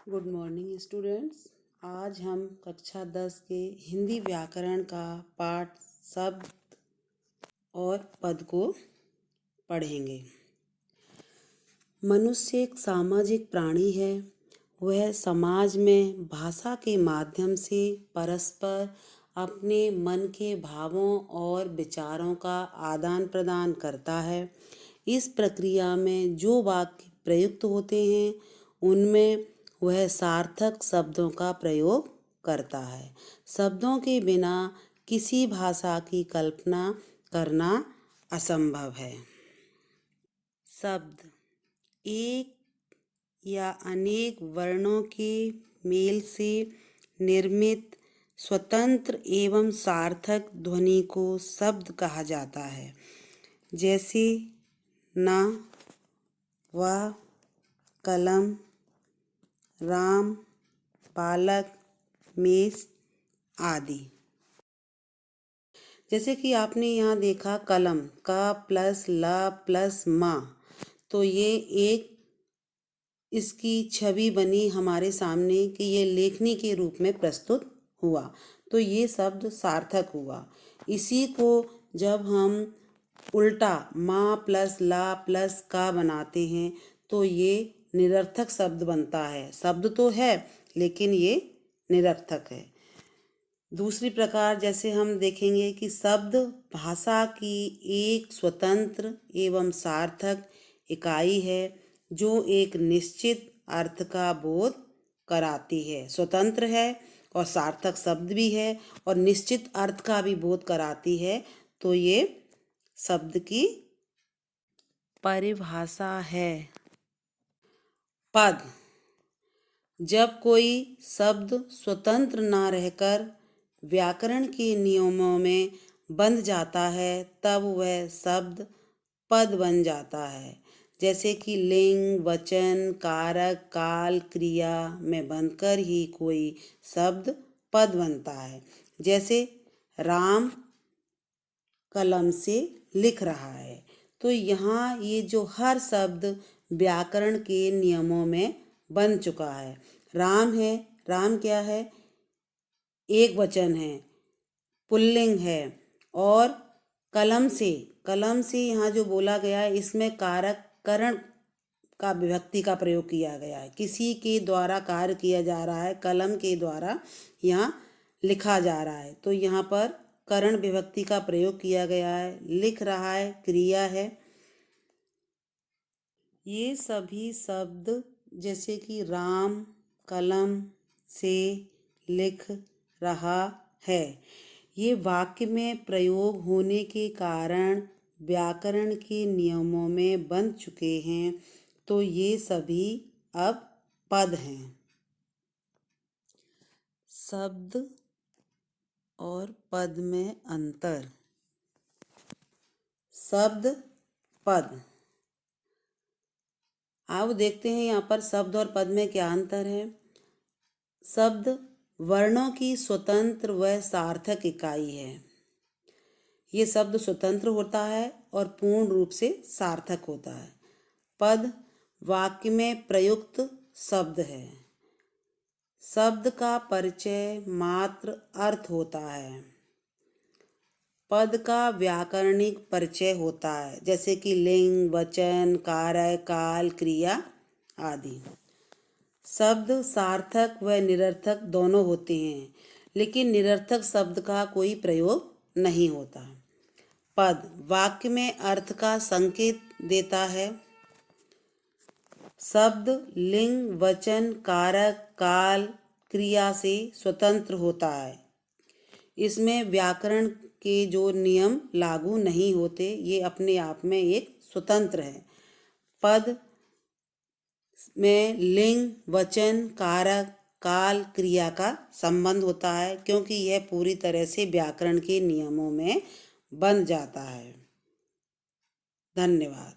Good morning students. आज हम कक्षा 10 के हिंदी व्याकरण का पाठ शब्द और पद को पढ़ेंगे। मनुष्य एक सामाजिक प्राणी है। वह समाज में भाषा के माध्यम से परस्पर अपने मन के भावों और विचारों का आदान प्रदान करता है। इस प्रक्रिया में जो वाक्य प्रयुक्त होते हैं उनमें वह सार्थक शब्दों का प्रयोग करता है। शब्दों के बिना किसी भाषा की कल्पना करना असंभव है। शब्द एक या अनेक वर्णों के मेल से निर्मित स्वतंत्र एवं सार्थक ध्वनि को शब्द कहा जाता है, जैसे न, व, कलम, राम, बालक, मेष आदि। जैसे कि आपने यहाँ देखा कलम का प्लस ल प्लस मा, तो ये एक इसकी छवि बनी हमारे सामने कि ये लेखनी के रूप में प्रस्तुत हुआ, तो ये शब्द सार्थक हुआ। इसी को जब हम उल्टा मा प्लस ला प्लस का बनाते हैं तो ये निरर्थक शब्द बनता है। शब्द तो है लेकिन ये निरर्थक है। दूसरी प्रकार जैसे हम देखेंगे कि शब्द भाषा की एक स्वतंत्र एवं सार्थक इकाई है जो एक निश्चित अर्थ का बोध कराती है। स्वतंत्र है और सार्थक शब्द भी है और निश्चित अर्थ का भी बोध कराती है, तो ये शब्द की परिभाषा है। पद जब कोई शब्द स्वतंत्र न रहकर व्याकरण के नियमों में बंध जाता है तब वह शब्द पद बन जाता है। जैसे कि लिंग, वचन, कारक, काल, क्रिया में बंधकर ही कोई शब्द पद बनता है। जैसे राम कलम से लिख रहा है, तो यहाँ ये जो हर शब्द व्याकरण के नियमों में बन चुका है। राम है, राम क्या है? एक वचन है, पुल्लिंग है। और कलम से यहाँ जो बोला गया है इसमें कारक करण का विभक्ति का प्रयोग किया गया है। किसी के द्वारा कार्य किया जा रहा है, कलम के द्वारा यहाँ लिखा जा रहा है, तो यहाँ पर करण विभक्ति का प्रयोग किया गया है। लिख रहा है क्रिया है। ये सभी शब्द जैसे कि राम कलम से लिख रहा है, ये वाक्य में प्रयोग होने के कारण व्याकरण के नियमों में बन चुके हैं, तो ये सभी अब पद हैं। शब्द और पद में अंतर। शब्द पद, आओ देखते हैं यहाँ पर शब्द और पद में क्या अंतर है। शब्द वर्णों की स्वतंत्र व सार्थक इकाई है। ये शब्द स्वतंत्र होता है और पूर्ण रूप से सार्थक होता है। पद वाक्य में प्रयुक्त शब्द है। शब्द का परिचय मात्र अर्थ होता है। पद का व्याकरणिक परिचय होता है, जैसे कि लिंग, वचन, कारक, काल, क्रिया आदि। शब्द सार्थक व निरर्थक दोनों होते हैं, लेकिन निरर्थक शब्द का कोई प्रयोग नहीं होता। पद वाक्य में अर्थ का संकेत देता है। शब्द लिंग, वचन, कारक, काल, क्रिया से स्वतंत्र होता है। इसमें व्याकरण के जो नियम लागू नहीं होते, ये अपने आप में एक स्वतंत्र है। पद में लिंग, वचन, कारक, काल, क्रिया का संबंध होता है, क्योंकि यह पूरी तरह से व्याकरण के नियमों में बंध जाता है। धन्यवाद।